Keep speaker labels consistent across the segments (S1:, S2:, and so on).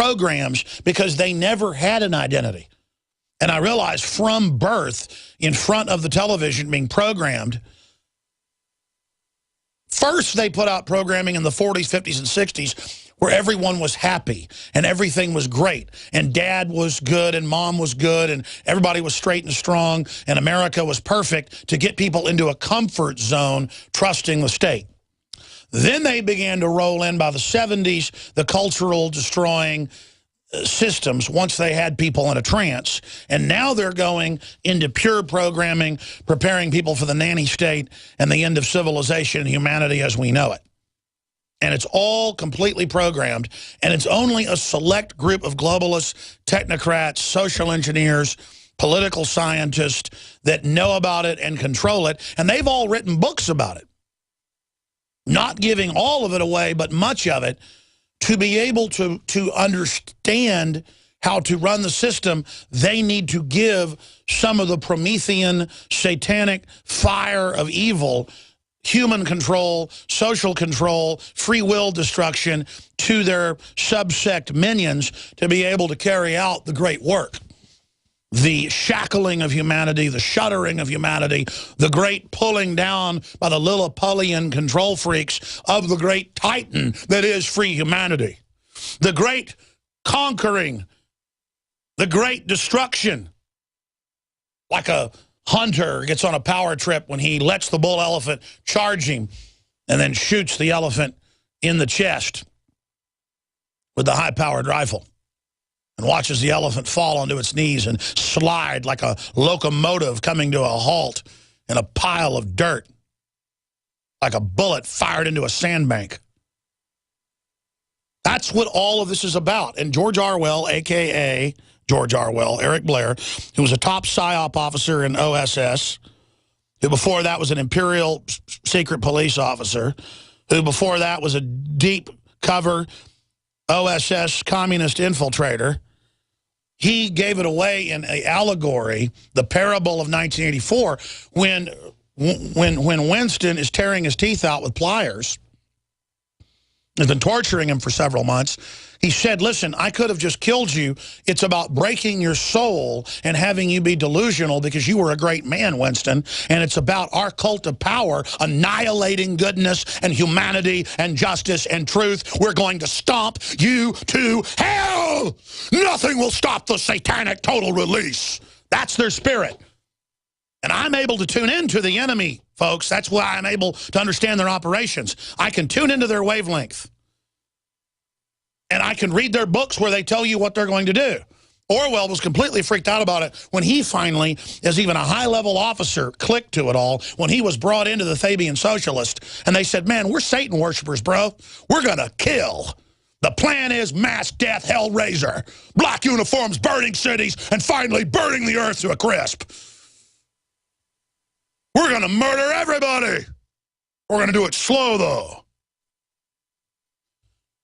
S1: programs because they never had an identity. And I realized from birth, in front of the television being programmed, first they put out programming in the 40s, 50s, and 60s where everyone was happy and everything was great. And dad was good and mom was good and everybody was straight and strong and America was perfect to get people into a comfort zone trusting the state. Then they began to roll in by the 70s, the cultural destroying systems once they had people in a trance. And now they're going into pure programming, preparing people for the nanny state and the end of civilization and humanity as we know it. And it's all completely programmed. And it's only a select group of globalists, technocrats, social engineers, political scientists that know about it and control it. And they've all written books about it. Not giving all of it away, but much of it. To be able to understand how to run the system, they need to give some of the Promethean, satanic fire of evil, human control, social control, free will destruction to their subsect minions to be able to carry out the great work. The shackling of humanity, the shuddering of humanity, the great pulling down by the Lilliputian control freaks of the great titan that is free humanity. The great conquering, the great destruction. Like a hunter gets on a power trip when he lets the bull elephant charge him and then shoots the elephant in the chest with the high-powered rifle. And watches the elephant fall onto its knees and slide like a locomotive coming to a halt in a pile of dirt, like a bullet fired into a sandbank. That's what all of this is about. And George Orwell, a.k.a. George Orwell, Eric Blair, who was a top PSYOP officer in OSS, who before that was an Imperial secret police officer, who before that was a deep cover OSS communist infiltrator. He gave it away in an allegory, the parable of 1984, when Winston is tearing his teeth out with pliers, has been torturing him for several months. He said, listen, I could have just killed you. It's about breaking your soul and having you be delusional because you were a great man, Winston. And it's about our cult of power annihilating goodness and humanity and justice and truth. We're going to stomp you to hell. Nothing will stop the satanic total release. That's their spirit. And I'm able to tune into the enemy, folks. That's why I'm able to understand their operations. I can tune into their wavelength. And I can read their books where they tell you what they're going to do. Orwell was completely freaked out about it when he finally, as even a high-level officer, clicked to it all when he was brought into the Fabian Socialist. And they said, man, we're Satan worshipers, bro. We're going to kill. The plan is mass death, hellraiser, black uniforms, burning cities, and finally burning the earth to a crisp. We're going to murder everybody. We're going to do it slow, though.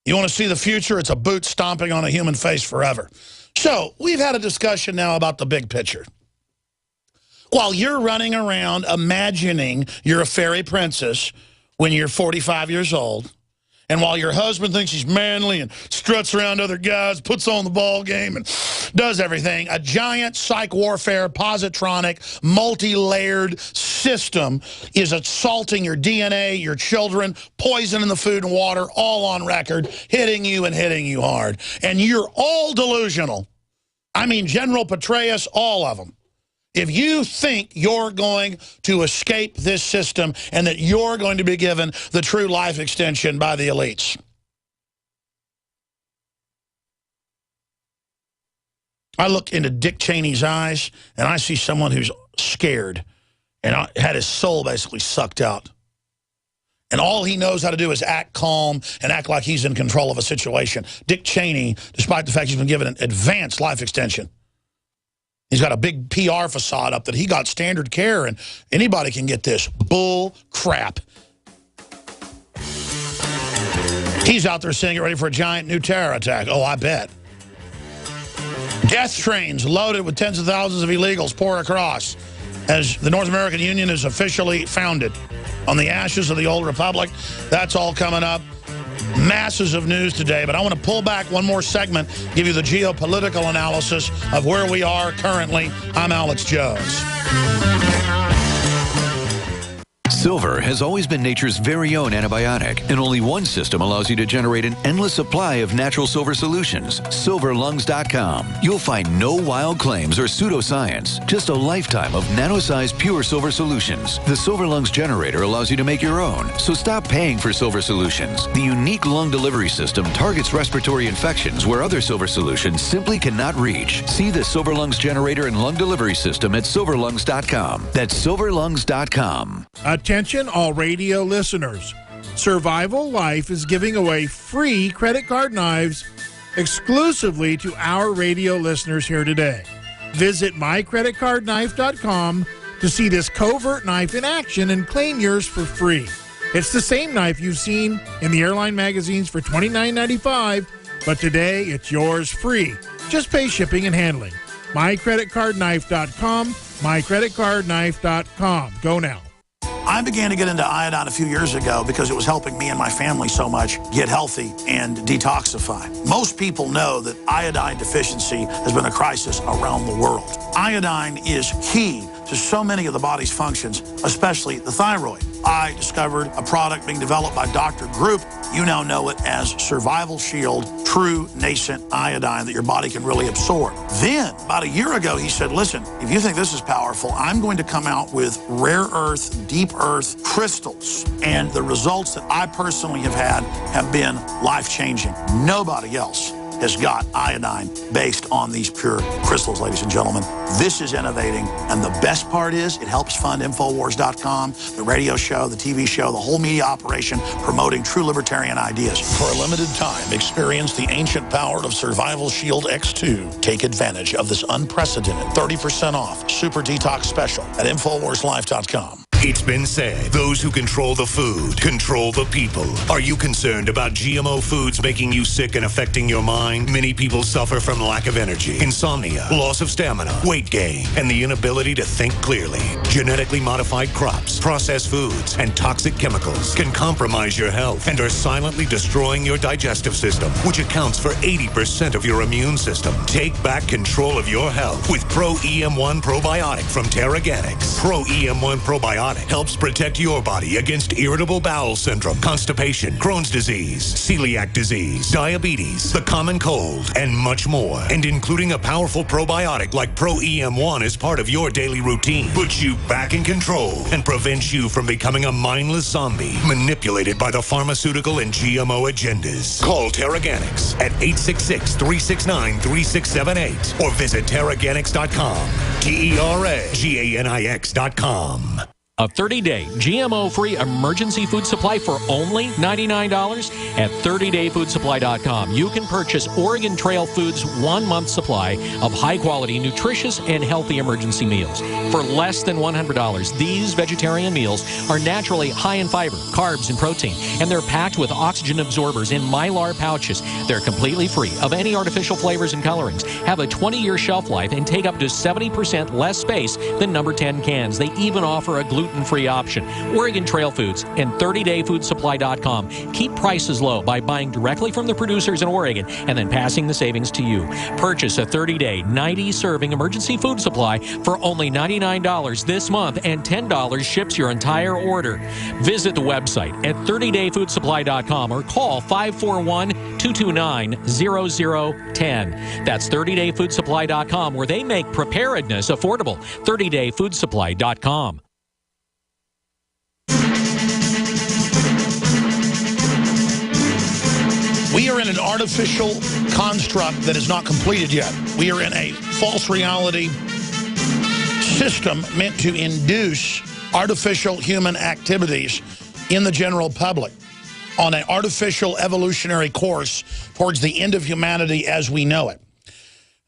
S1: You want to see the future? It's a boot stomping on a human face forever. So we've had a discussion now about the big picture. While you're running around imagining you're a fairy princess when you're 45 years old, and while your husband thinks he's manly and struts around other guys, puts on the ball game and does everything, a giant psych warfare, positronic, multi-layered system is assaulting your DNA, your children, poisoning the food and water, all on record, hitting you and hitting you hard. And you're all delusional. I mean, General Petraeus, all of them. If you think you're going to escape this system and that you're going to be given the true life extension by the elites. I look into Dick Cheney's eyes and I see someone who's scared and had his soul basically sucked out. And all he knows how to do is act calm and act like he's in control of a situation. Dick Cheney, despite the fact he's been given an advanced life extension, he's got a big PR facade up that he got standard care and anybody can get this. Bull crap. He's out there saying, get ready for a giant new terror attack. Oh, I bet. Death trains loaded with tens of thousands of illegals pour across as the North American Union is officially founded on the ashes of the old republic. That's all coming up. Masses of news today, but I want to pull back one more segment, give you the geopolitical analysis of where we are currently. I'm Alex Jones.
S2: Silver has always been nature's very own antibiotic, and only one system allows you to generate an endless supply of natural silver solutions. SilverLungs.com. You'll find no wild claims or pseudoscience, just a lifetime of nano-sized pure silver solutions. The Silver Lungs generator allows you to make your own, so stop paying for silver solutions. The unique lung delivery system targets respiratory infections where other silver solutions simply cannot reach. See the Silver Lungs generator and lung delivery system at SilverLungs.com. That's SilverLungs.com.
S3: Attention all radio listeners. Survival Life is giving away free credit card knives exclusively to our radio listeners here today. Visit mycreditcardknife.com to see this covert knife in action and claim yours for free. It's the same knife you've seen in the airline magazines for $29.95, but today it's yours free. Just pay shipping and handling. mycreditcardknife.com, mycreditcardknife.com. Go now.
S1: I began to get into iodine a few years ago because it was helping me and my family so much get healthy and detoxify. Most people know that iodine deficiency has been a crisis around the world. Iodine is key to so many of the body's functions, especially the thyroid. I discovered a product being developed by Dr. Group. You now know it as Survival Shield, true nascent iodine that your body can really absorb. Then, about a year ago, he said, listen, if you think this is powerful, I'm going to come out with rare earth, deep earth crystals. And the results that I personally have had have been life-changing. Nobody else has got iodine based on these pure crystals, ladies and gentlemen. This is innovating, and the best part is it helps fund Infowars.com, the radio show, the TV show, the whole media operation promoting true libertarian ideas. For a limited time, experience the ancient power of Survival Shield X2. Take advantage of this unprecedented 30% off super detox special at InfoWarsLife.com.
S4: It's been said, those who control the food control the people. Are you concerned about GMO foods making you sick and affecting your mind? Many people suffer from lack of energy, insomnia, loss of stamina, weight gain, and the inability to think clearly. Genetically modified crops, processed foods, and toxic chemicals can compromise your health and are silently destroying your digestive system, which accounts for 80% of your immune system. Take back control of your health with Pro EM1 Probiotic from Terraganics. Pro EM1 Probiotic helps protect your body against irritable bowel syndrome, constipation, Crohn's disease, celiac disease, diabetes, the common cold, and much more. And including a powerful probiotic like Pro EM1 as part of your daily routine puts you back in control and prevents you from becoming a mindless zombie manipulated by the pharmaceutical and GMO agendas. Call Terraganics at 866-369-3678 or visit Terraganics.com. TERAGANIX.com.
S5: A 30-day GMO-free emergency food supply for only $99 at 30dayfoodsupply.com. You can purchase Oregon Trail Foods' 1-month supply of high-quality, nutritious, and healthy emergency meals. For less than $100, these vegetarian meals are naturally high in fiber, carbs, and protein, and they're packed with oxygen absorbers in Mylar pouches. They're completely free of any artificial flavors and colorings, have a 20-year shelf life, and take up to 70% less space than number 10 cans. They even offer a gluten-free option. Oregon Trail Foods and 30dayfoodsupply.com keep prices low by buying directly from the producers in Oregon and then passing the savings to you. Purchase a 30-day, 90-serving emergency food supply for only $99 this month, and $10 ships your entire order. Visit the website at 30dayfoodsupply.com or call 541-229-0010. That's 30dayfoodsupply.com, where they make preparedness affordable. 30dayfoodsupply.com.
S1: We are in an artificial construct that is not completed yet. We are in a false reality system meant to induce artificial human activities in the general public on an artificial evolutionary course towards the end of humanity as we know it.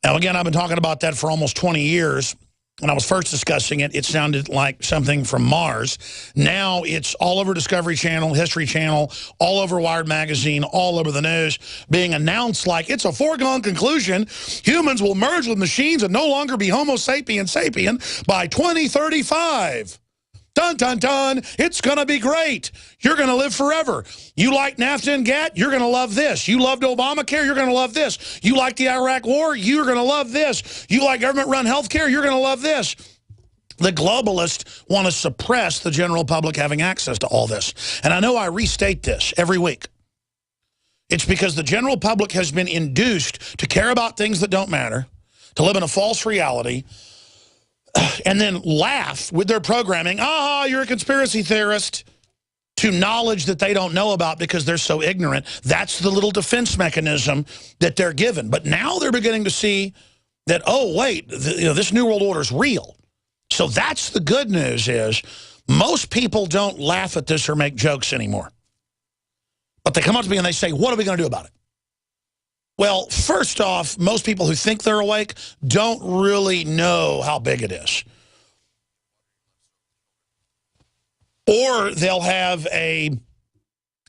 S1: Now, again, I've been talking about that for almost 20 years. When I was first discussing it, it sounded like something from Mars. Now it's all over Discovery Channel, History Channel, all over Wired Magazine, all over the news, being announced like it's a foregone conclusion. Humans will merge with machines and no longer be Homo sapien sapien by 2035. Dun, dun, dun. It's going to be great. You're going to live forever. You like NAFTA and GATT? You're going to love this. You loved Obamacare? You're going to love this. You like the Iraq War? You're going to love this. You like government-run health care? You're going to love this. The globalists want to suppress the general public having access to all this. And I know I restate this every week. It's because the general public has been induced to care about things that don't matter, to live in a false reality, and then laugh with their programming, you're a conspiracy theorist, to knowledge that they don't know about because they're so ignorant. That's the little defense mechanism that they're given. But now they're beginning to see that, oh, wait, this New World Order is real. So that's the good news is most people don't laugh at this or make jokes anymore. But they come up to me and they say, what are we going to do about it? Well, first off, most people who think they're awake don't really know how big it is. Or they'll have a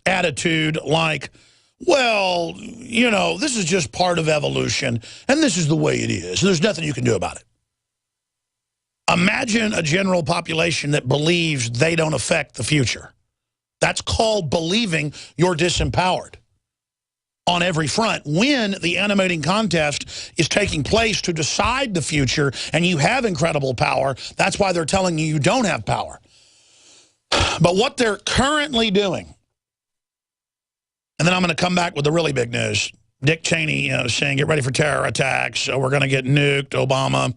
S1: attitude like, well, this is just part of evolution, and this is the way it is. There's nothing you can do about it. Imagine a general population that believes they don't affect the future. That's called believing you're disempowered on every front when the animating contest is taking place to decide the future and you have incredible power. That's why they're telling you you don't have power. But what they're currently doing, and then I'm going to come back with the really big news. Dick Cheney saying, get ready for terror attacks. We're going to get nuked. Obama.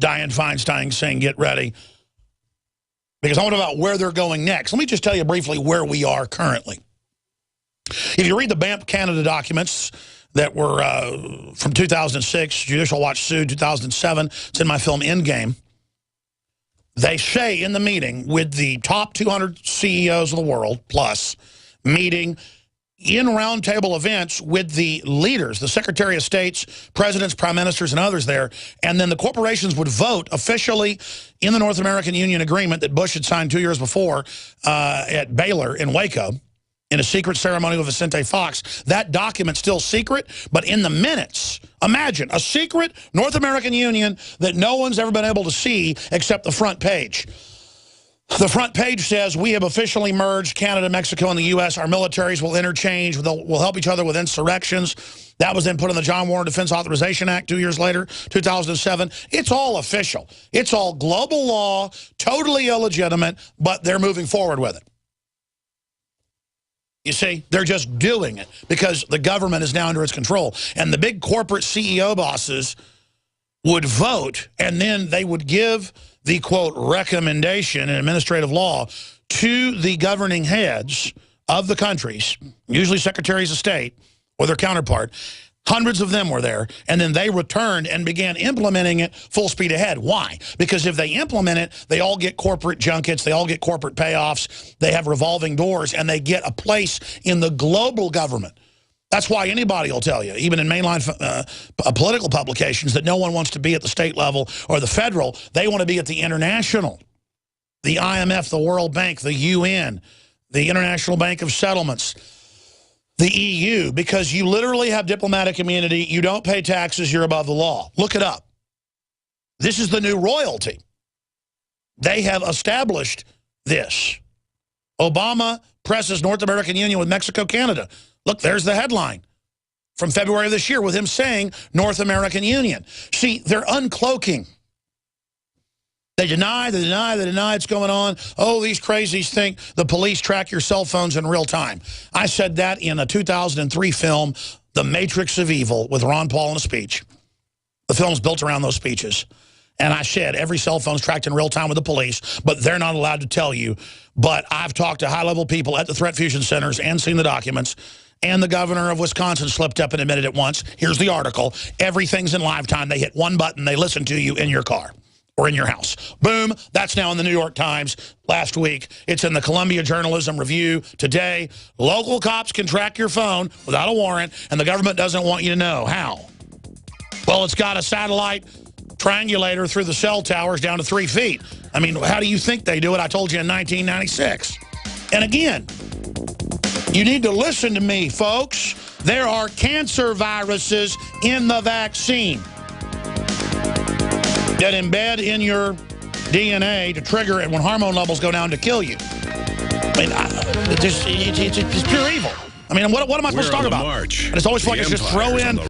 S1: Dianne Feinstein saying, get ready. Because I want to know about where they're going next. Let me just tell you briefly where we are currently. If you read the Banff Canada documents that were from 2006, Judicial Watch sued 2007, it's in my film Endgame, they say in the meeting with the top 200 CEOs of the world, plus, meeting in roundtable events with the leaders, the Secretary of States, presidents, prime ministers, and others there, and then the corporations would vote officially in the North American Union agreement that Bush had signed 2 years before at Baylor in Waco, in a secret ceremony with Vicente Fox. That document's still secret, but in the minutes, imagine a secret North American Union that no one's ever been able to see except the front page. The front page says, we have officially merged Canada, Mexico, and the U.S. Our militaries will interchange. We'll help each other with insurrections. That was then put in the John Warren Defense Authorization Act 2 years later, 2007. It's all official. It's all global law, totally illegitimate, but they're moving forward with it. You see, they're just doing it because the government is now under its control. And the big corporate CEO bosses would vote, and then they would give the, quote, recommendation in administrative law to the governing heads of the countries, usually secretaries of state or their counterpart. Hundreds of them were there, and then they returned and began implementing it full speed ahead. Why? Because if they implement it, they all get corporate junkets, they all get corporate payoffs, they have revolving doors, and they get a place in the global government. That's why anybody will tell you, even in mainline political publications, that no one wants to be at the state level or the federal. They want to be at the international, the IMF, the World Bank, the UN, the International Bank of Settlements, the EU, because you literally have diplomatic immunity. You don't pay taxes. You're above the law. Look it up. This is the new royalty. They have established this. Obama presses North American Union with Mexico, Canada. Look, there's the headline from February of this year with him saying North American Union. See, they're uncloaking. They deny, they deny, they deny it's going on. Oh, these crazies think the police track your cell phones in real time. I said that in a 2003 film, The Matrix of Evil, with Ron Paul in a speech. The film's built around those speeches. And I said every cell phone's tracked in real time with the police, but they're not allowed to tell you. But I've talked to high-level people at the threat fusion centers and seen the documents. And the governor of Wisconsin slipped up and admitted it once. Here's the article. Everything's in live time. They hit one button. They listen to you in your car or in your house. Boom. That's now in the New York Times last week. It's in the Columbia Journalism Review today. Local cops can track your phone without a warrant, and the government doesn't want you to know. How? Well, it's got a satellite triangulator through the cell towers down to 3 feet. I mean, how do you think they do it? I told you in 1996. And again, you need to listen to me, folks. There are cancer viruses in the vaccine that embed in your DNA to trigger it when hormone levels go down to kill you. I mean, it's pure evil. I mean, what am I supposed to talk about?
S6: March.
S1: And it's always like it's just throw in